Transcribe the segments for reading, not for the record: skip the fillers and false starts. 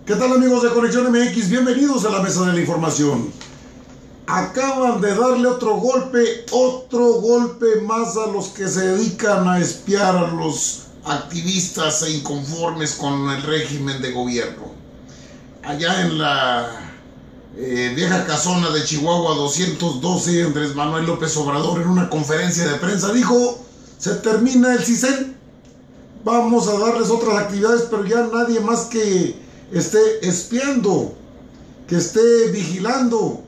¿Qué tal, amigos de Conexión MX? Bienvenidos a la mesa de la información. Acaban de darle otro golpe más a los que se dedican a espiar a los activistas e inconformes con el régimen de gobierno. Allá en la vieja casona de Chihuahua 212, Andrés Manuel López Obrador, en una conferencia de prensa, dijo: se termina el CISEN, vamos a darles otras actividades, pero ya nadie más que esté espiando, que esté vigilando,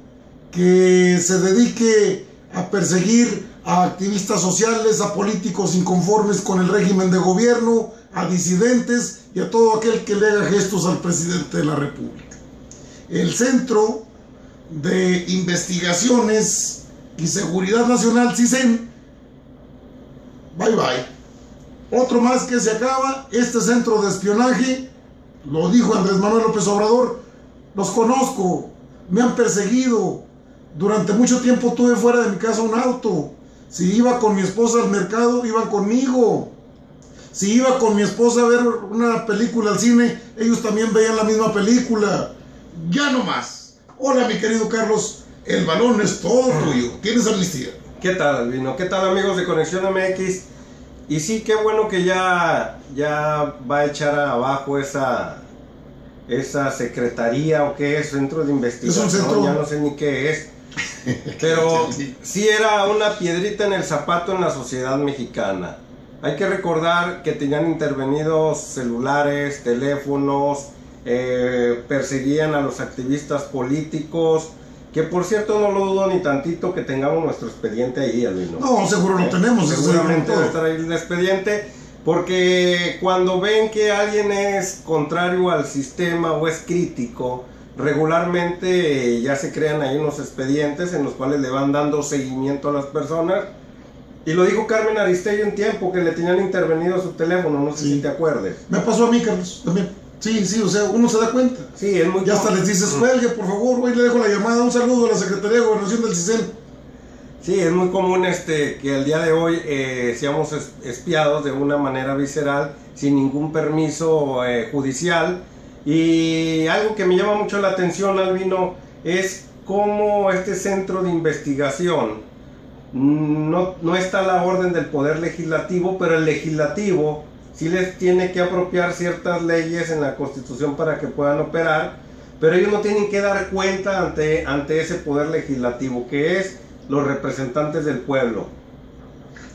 que se dedique a perseguir a activistas sociales, a políticos inconformes con el régimen de gobierno, a disidentes y a todo aquel que le haga gestos al presidente de la República. El Centro de Investigaciones y Seguridad Nacional, CISEN, bye bye. Otro más que se acaba. Este centro de espionaje, lo dijo Andrés Manuel López Obrador: los conozco, me han perseguido, durante mucho tiempo tuve fuera de mi casa un auto, si iba con mi esposa al mercado, iban conmigo, si iba con mi esposa a ver una película al cine, ellos también veían la misma película. Ya no más. Hola, mi querido Carlos, el balón es todo tuyo, tienes amnistía. ¿Qué tal, Albino? ¿Qué tal, amigos de Conexión MX? Y sí, qué bueno que ya va a echar abajo esa secretaría, o qué es, centro de investigación, ya no sé ni qué es, pero sí era una piedrita en el zapato en la sociedad mexicana. Hay que recordar que tenían intervenidos celulares, teléfonos, perseguían a los activistas políticos, que por cierto no lo dudo ni tantito que tengamos nuestro expediente ahí, Albino. No, seguro lo tenemos. Seguramente debe estar ahí el expediente, porque cuando ven que alguien es contrario al sistema o es crítico, regularmente ya se crean ahí unos expedientes en los cuales le van dando seguimiento a las personas. Y lo dijo Carmen Aristegui un tiempo, que le tenían intervenido su teléfono, no sé si te acuerdes. Me pasó a mí, Carlos, también. Sí, o sea, uno se da cuenta. Sí, es muy ya hasta les dices: cuelgue, por favor, hoy le dejo la llamada. Un saludo a la Secretaría de Gobernación del CISEN. Sí, es muy común que al día de hoy seamos espiados de una manera visceral, sin ningún permiso judicial. Y algo que me llama mucho la atención, Albino, es cómo este centro de investigación no está a la orden del poder legislativo, pero el legislativo sí les tiene que apropiar ciertas leyes en la Constitución para que puedan operar, pero ellos no tienen que dar cuenta ante ese poder legislativo, que es los representantes del pueblo.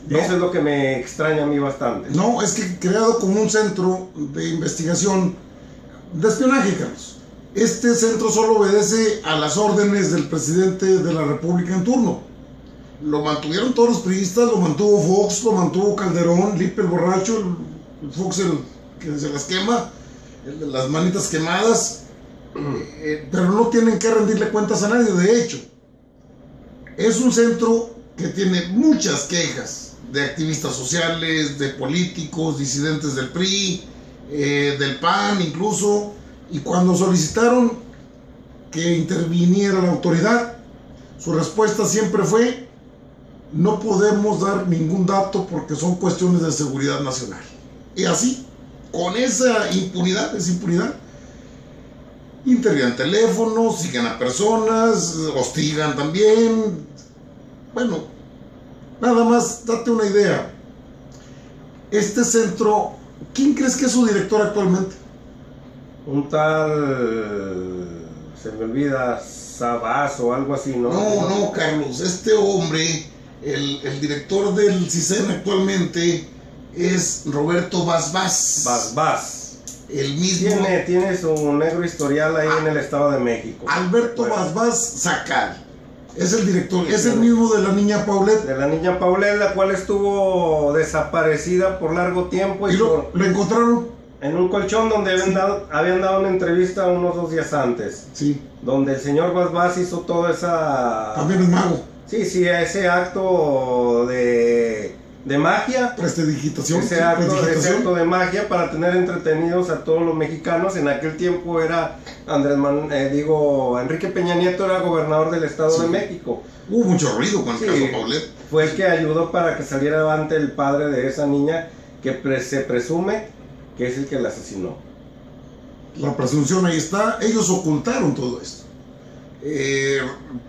No. Eso es lo que me extraña a mí bastante. No, es que creado como un centro de investigación de espionaje, Carlos, este centro solo obedece a las órdenes del presidente de la República en turno. Lo mantuvieron todos los priistas, lo mantuvo Fox, lo mantuvo Calderón, Lippe el borracho, el Fox el que se las quema, el de las manitas quemadas, pero no tienen que rendirle cuentas a nadie. De hecho, es un centro que tiene muchas quejas de activistas sociales, de políticos, disidentes del PRI, del PAN incluso, y cuando solicitaron que interviniera la autoridad, su respuesta siempre fue: no podemos dar ningún dato porque son cuestiones de seguridad nacional. Y así, con esa impunidad, intervienen teléfonos, siguen a personas, hostigan también. Bueno, nada más date una idea. Este centro, ¿quién crees que es su director actualmente? Un tal, se me olvida, Sabás o algo así, ¿no? No, Carlos, este hombre, el director del CISEN actualmente es Roberto Basbás. El mismo. Tiene su negro historial ahí en el Estado de México. Alberto Basbás Sacal es el director, sí, es el mismo de la niña Paulette. De la niña Paulette, la cual estuvo desaparecida por largo tiempo. ¿Y lo encontraron? En un colchón donde habían dado una entrevista unos 2 días antes. Sí. Donde el señor Basbás hizo toda esa... También es mago. Sí, ese acto de magia. Prestidigitación. Ese acto de magia para tener entretenidos a todos los mexicanos. En aquel tiempo era Enrique Peña Nieto era gobernador del Estado de México. Hubo mucho ruido con el caso Paulette. Fue el que ayudó para que saliera adelante el padre de esa niña, que se presume que es el que la asesinó. la presunción ahí está, ellos ocultaron todo esto.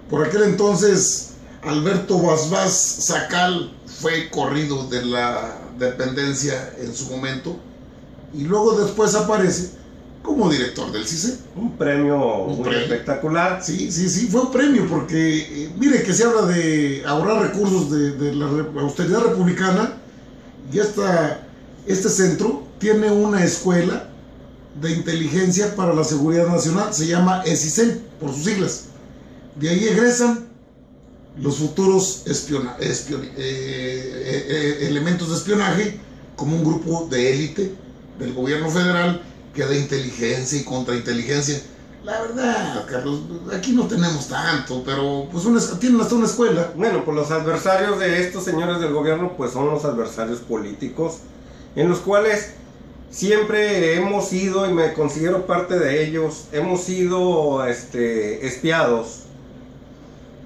Por aquel entonces, Alberto Basbás Sacal fue corrido de la dependencia en su momento y luego después aparece como director del CISEN. Un premio muy espectacular. Sí, fue un premio porque, mire que se habla de ahorrar recursos de la austeridad republicana y este centro tiene una escuela de inteligencia para la seguridad nacional, se llama ESICEN, por sus siglas. De ahí egresan los futuros elementos de espionaje, como un grupo de élite del gobierno federal que da inteligencia y contrainteligencia. La verdad, Carlos, aquí no tenemos tanto, pero pues tienen hasta una escuela. Bueno, pues los adversarios de estos señores del gobierno pues son los adversarios políticos, en los cuales siempre hemos sido, y me considero parte de ellos, hemos sido espiados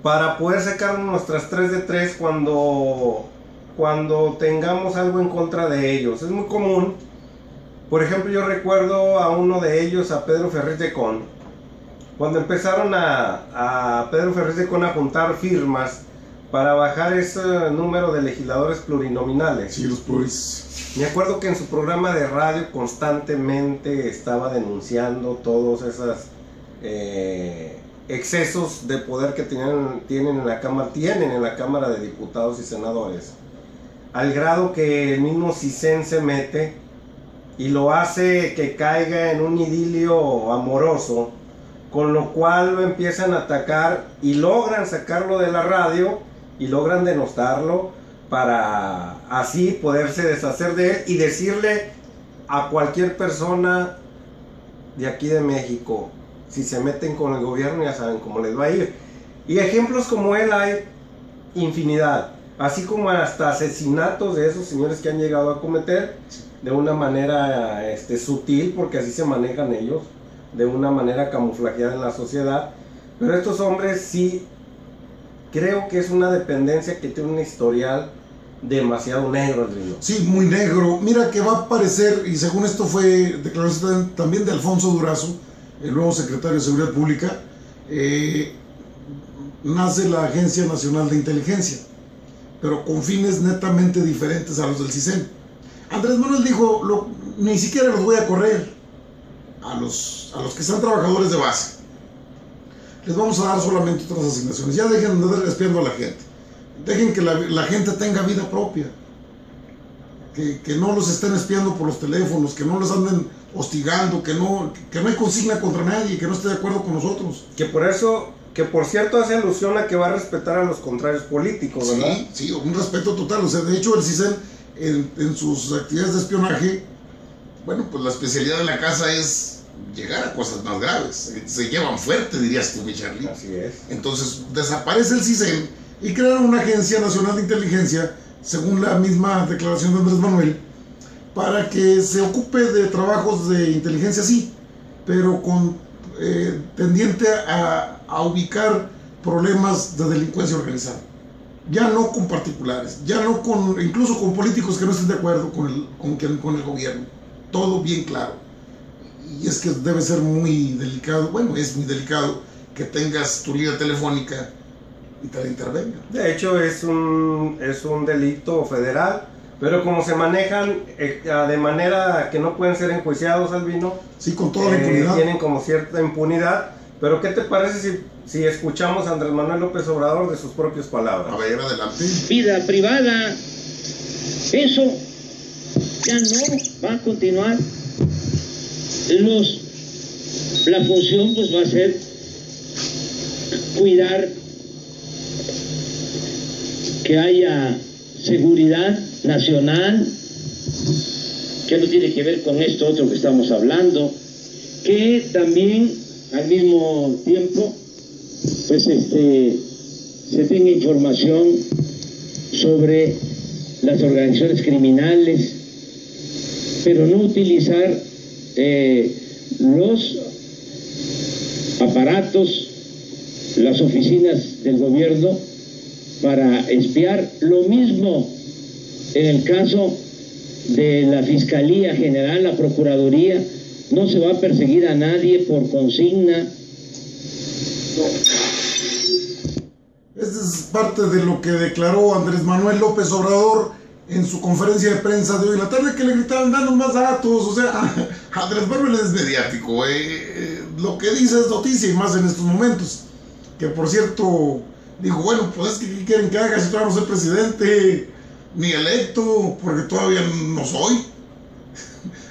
para poder sacar nuestras 3 de 3 cuando tengamos algo en contra de ellos. Es muy común. Por ejemplo, yo recuerdo a uno de ellos, a Pedro Ferriz de Con, cuando empezaron a Pedro Ferriz de Con a juntar firmas para bajar ese número de legisladores plurinominales. Sí, los pluris. Me acuerdo que en su programa de radio constantemente estaba denunciando todos esos excesos de poder que tienen en la Cámara de Diputados y Senadores, al grado que el mismo CISEN se mete y lo hace que caiga en un idilio amoroso, con lo cual lo empiezan a atacar y logran sacarlo de la radio y logran denostarlo para así poderse deshacer de él y decirle a cualquier persona de aquí de México: si se meten con el gobierno ya saben cómo les va a ir. Y ejemplos como él hay infinidad, así como hasta asesinatos de esos señores que han llegado a cometer de una manera sutil, porque así se manejan ellos, de una manera camuflajeada en la sociedad. Pero estos hombres sí creo que es una dependencia que tiene un historial demasiado negro, Rino. Sí, muy negro. Mira que va a aparecer, y según esto fue declaración también de Alfonso Durazo, el nuevo secretario de Seguridad Pública, nace la Agencia Nacional de Inteligencia, pero con fines netamente diferentes a los del CISEN. Andrés Manuel dijo, ni siquiera los voy a correr a los que sean trabajadores de base. Les vamos a dar solamente otras asignaciones. Ya dejen de andar espiando a la gente. Dejen que la gente tenga vida propia. Que no los estén espiando por los teléfonos, que no los anden hostigando, que no hay consigna contra nadie, que no esté de acuerdo con nosotros. Que por cierto hace alusión a que va a respetar a los contrarios políticos, ¿verdad? Sí, un respeto total. O sea, de hecho el CISEN en sus actividades de espionaje, bueno, pues la especialidad de la casa es llegar a cosas más graves. Se llevan fuerte, dirías tú, mi Charlie. Así es. Entonces desaparece el CISEN y crearon una Agencia Nacional de Inteligencia, según la misma declaración de Andrés Manuel, para que se ocupe de trabajos de inteligencia, sí, pero tendiente a ubicar problemas de delincuencia organizada. Ya no con particulares, ya no incluso con políticos que no estén de acuerdo con el gobierno. Todo bien claro. Y es que debe ser muy delicado, bueno, es muy delicado que tengas tu línea telefónica y te la intervengan. De hecho es un delito federal, pero como se manejan de manera que no pueden ser enjuiciados, Albino. Sí, con toda la impunidad. Tienen como cierta impunidad. Pero ¿qué te parece si escuchamos a Andrés Manuel López Obrador de sus propias palabras? A ver, adelante. Vida privada, eso ya no va a continuar. La función pues va a ser cuidar que haya seguridad nacional, que no tiene que ver con esto otro que estamos hablando, que también al mismo tiempo pues se tenga información sobre las organizaciones criminales, pero no utilizar los aparatos, las oficinas del gobierno para espiar. Lo mismo en el caso de la Fiscalía General, la Procuraduría, no se va a perseguir a nadie por consigna. Esta es parte de lo que declaró Andrés Manuel López Obrador en su conferencia de prensa de hoy en la tarde, que le gritaban, danos más datos. O sea, Andrés Manuel es mediático, lo que dice es noticia, y más en estos momentos. Que por cierto, dijo, bueno, pues es que ¿qué quieren que haga si todavía no soy presidente ni electo? Porque todavía no soy.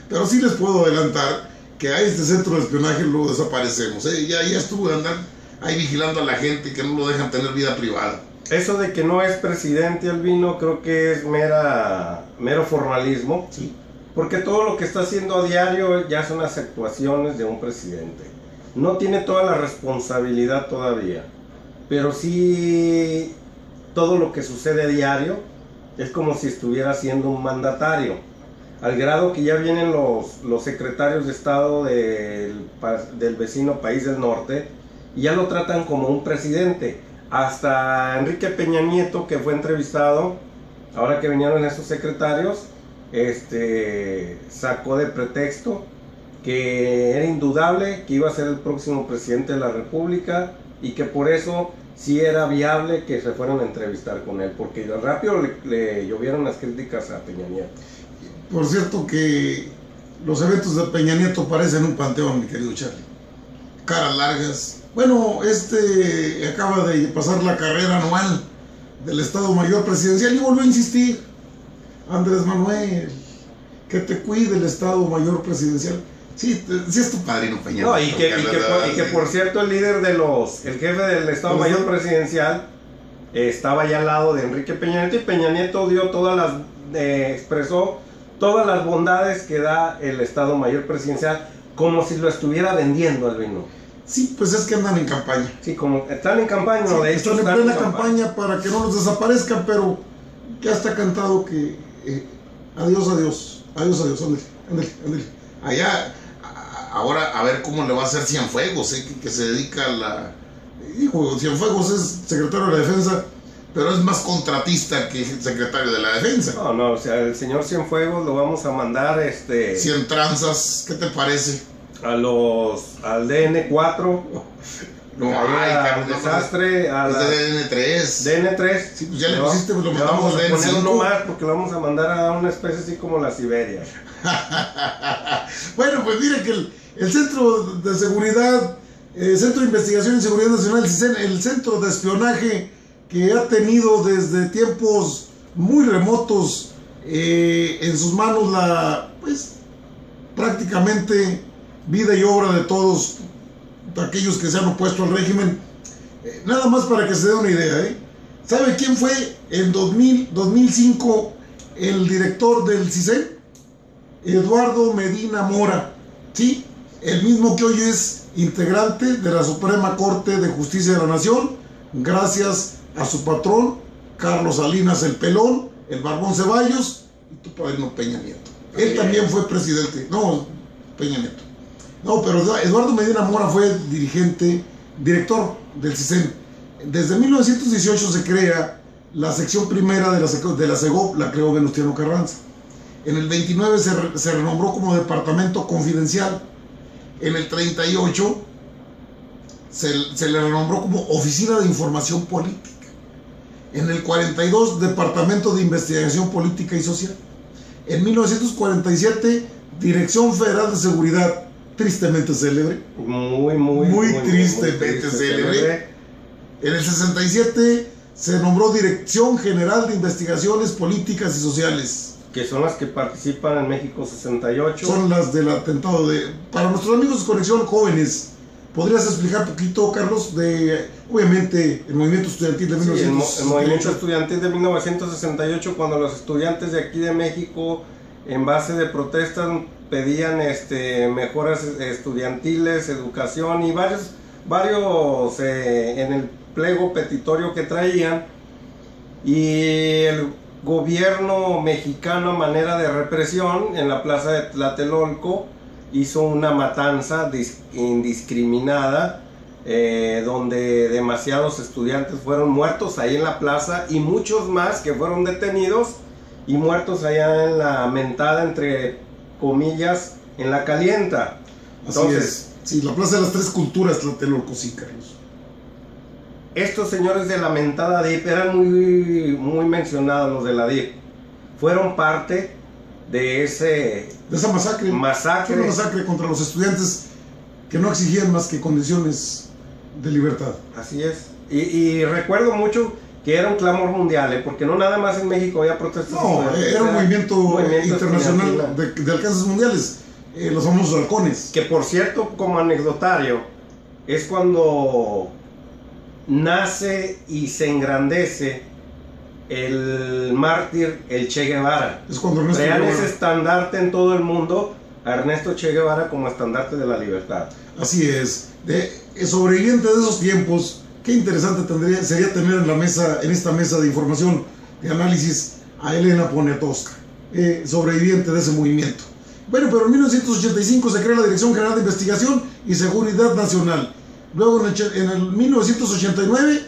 Pero sí les puedo adelantar que a este centro de espionaje lo desaparecemos. Ya estuve andando ahí vigilando a la gente, que no lo dejan tener vida privada. Eso de que no es presidente Albino, creo que es mero formalismo. Sí. Porque todo lo que está haciendo a diario ya son las actuaciones de un presidente. No tiene toda la responsabilidad todavía, pero sí todo lo que sucede a diario es como si estuviera siendo un mandatario. Al grado que ya vienen los secretarios de Estado del vecino país del norte y ya lo tratan como un presidente. Hasta Enrique Peña Nieto, que fue entrevistado, ahora que vinieron esos secretarios, sacó de pretexto que era indudable que iba a ser el próximo presidente de la República y que por eso sí era viable que se fueran a entrevistar con él, porque rápido le llovieron las críticas a Peña Nieto. Por cierto que los eventos de Peña Nieto parecen un panteón, mi querido Charlie. Caras largas. Bueno, acaba de pasar la carrera anual del Estado Mayor Presidencial y volvió a insistir. Andrés Manuel, que te cuide el Estado Mayor Presidencial. Sí es tu padrino Peña Nieto. No, y que por cierto el jefe del Estado Mayor Presidencial estaba ya al lado de Enrique Peña Nieto, y Peña Nieto expresó todas las bondades que da el Estado Mayor Presidencial, como si lo estuviera vendiendo al vino. Sí, pues es que andan en campaña. Sí, como están en campaña, sí, de hecho están en plena campaña para que no los desaparezcan, pero ya está cantado que adiós, ándale. Allá, ahora a ver cómo le va a hacer Cienfuegos, que se dedica a la... Hijo, Cienfuegos es secretario de la Defensa, pero es más contratista que secretario de la Defensa. No, o sea, el señor Cienfuegos lo vamos a mandar, Cien tranzas, ¿qué te parece? Al DN4, no, al desastre, a la DN3. DN3. Sí, pues ya le pusiste, pues lo mandamos a poner DN5. uno más porque lo vamos a mandar a una especie así como la Siberia. Bueno, pues mire que el Centro de Seguridad, Centro de Investigación y Seguridad Nacional, el centro de espionaje que ha tenido desde tiempos muy remotos en sus manos prácticamente vida y obra de todos aquellos que se han opuesto al régimen. Nada más para que se dé una idea, ¿sabe quién fue en 2005 el director del CISEN? Eduardo Medina Mora, ¿sí? El mismo que hoy es integrante de la Suprema Corte de Justicia de la Nación, gracias a su patrón, Carlos Salinas el Pelón, el Barbón Ceballos y tu padrino Peña Nieto. Él también fue presidente, Peña Nieto. No, pero Eduardo Medina Mora fue director del CISEN. Desde 1918 se crea la sección primera de la SEGOP, la creó Venustiano Carranza. En el 29 se renombró como departamento confidencial. En el 38 se le renombró como Oficina de Información Política. En el 42, Departamento de Investigación Política y Social. En 1947, Dirección Federal de Seguridad, tristemente célebre. Muy tristemente célebre. En el 67 se nombró Dirección General de Investigaciones Políticas y Sociales. Que son las que participan en México 68. Son las del atentado Para nuestros amigos de Conexión Jóvenes, ¿podrías explicar un poquito, Carlos, obviamente, el movimiento estudiantil de 1968? El movimiento estudiantil de 1968, cuando los estudiantes de aquí de México, en base de protestas, pedían mejoras estudiantiles, educación y varios en el pliego petitorio que traían, y el gobierno mexicano, a manera de represión, en la plaza de Tlatelolco hizo una matanza indiscriminada, donde demasiados estudiantes fueron muertos ahí en la plaza y muchos más que fueron detenidos y muertos allá en la mentada, entre comillas, en la Calienta. Así Entonces, es. Sí, la Plaza de las Tres Culturas, Tlatelolco, sí, Carlos. estos señores de la mentada DIP eran muy mencionados, los de la DIP. Fueron parte de esa masacre. Masacre. Fue una masacre contra los estudiantes que no exigían más que condiciones de libertad. Así es. Y recuerdo mucho que era un clamor mundial, porque no nada más en México había protestas. No, era un movimiento internacional de alcances mundiales, los famosos halcones. Que por cierto, como anecdotario, es cuando nace y se engrandece el mártir, el Che Guevara. Es cuando Ernesto crean Guevara, ese estandarte en todo el mundo, a Ernesto Che Guevara como estandarte de la libertad. Así es. Sobreviviente de esos tiempos, qué interesante sería tener en esta mesa de información, de análisis, a Elena Poniatowska, sobreviviente de ese movimiento. Bueno, pero en 1985 se crea la Dirección General de Investigación y Seguridad Nacional. Luego en el 1989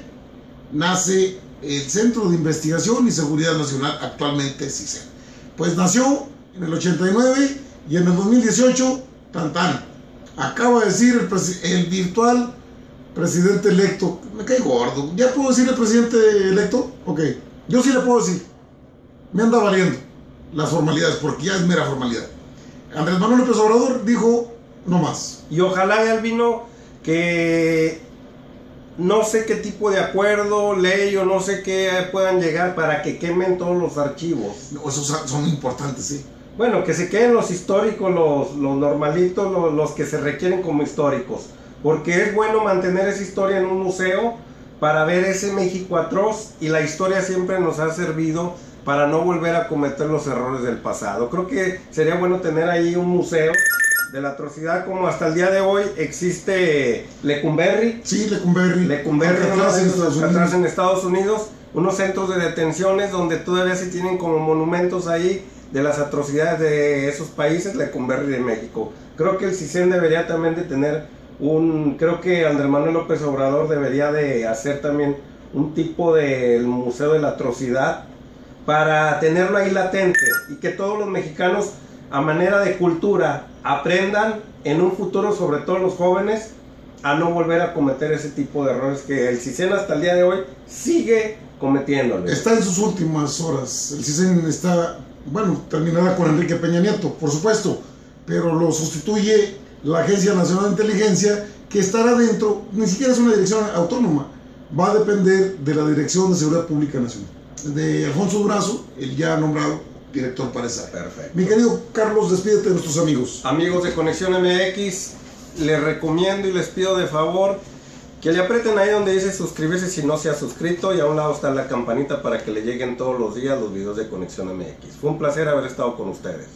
nace el Centro de Investigación y Seguridad Nacional, actualmente CISEN. Pues nació en el 89 y en el 2018, acaba de decir el virtual presidente electo, me cae gordo, ¿ya puedo decir el presidente electo? Ok, yo sí le puedo decir, me anda valiendo las formalidades, porque ya es mera formalidad. Andrés Manuel López Obrador dijo, no más. Y ojalá, Albino, que no sé qué tipo de acuerdo, ley o no sé qué puedan llegar para que quemen todos los archivos. No, esos son importantes, sí. Bueno, que se queden los históricos, los normalitos, los que se requieren como históricos. Porque es bueno mantener esa historia en un museo para ver ese México atroz, y la historia siempre nos ha servido para no volver a cometer los errores del pasado. Creo que sería bueno tener ahí un museo de la atrocidad, como hasta el día de hoy existe Lecumberri. Sí, Lecumberri atrás en Estados Unidos, unos centros de detenciones donde todavía se tienen como monumentos ahí de las atrocidades de esos países, Lecumberri de México. Creo que el CISEN debería también de tener creo que Andrés Manuel López Obrador debería de hacer también un tipo del Museo de la Atrocidad para tenerlo ahí latente, y que todos los mexicanos, a manera de cultura, aprendan en un futuro, sobre todo los jóvenes, a no volver a cometer ese tipo de errores que el CISEN hasta el día de hoy sigue cometiéndolo. Está en sus últimas horas. El CISEN está, terminará con Enrique Peña Nieto, por supuesto, pero lo sustituye la Agencia Nacional de Inteligencia, que estará dentro, ni siquiera es una dirección autónoma, va a depender de la Dirección de Seguridad Pública Nacional, de Alfonso Durazo, el ya nombrado director para esa. Perfecto. Mi querido Carlos, despídete de nuestros amigos. Amigos de Conexión MX, les recomiendo y les pido de favor que le aprieten ahí donde dice suscribirse si no se ha suscrito, y a un lado está la campanita para que le lleguen todos los días los videos de Conexión MX. Fue un placer haber estado con ustedes.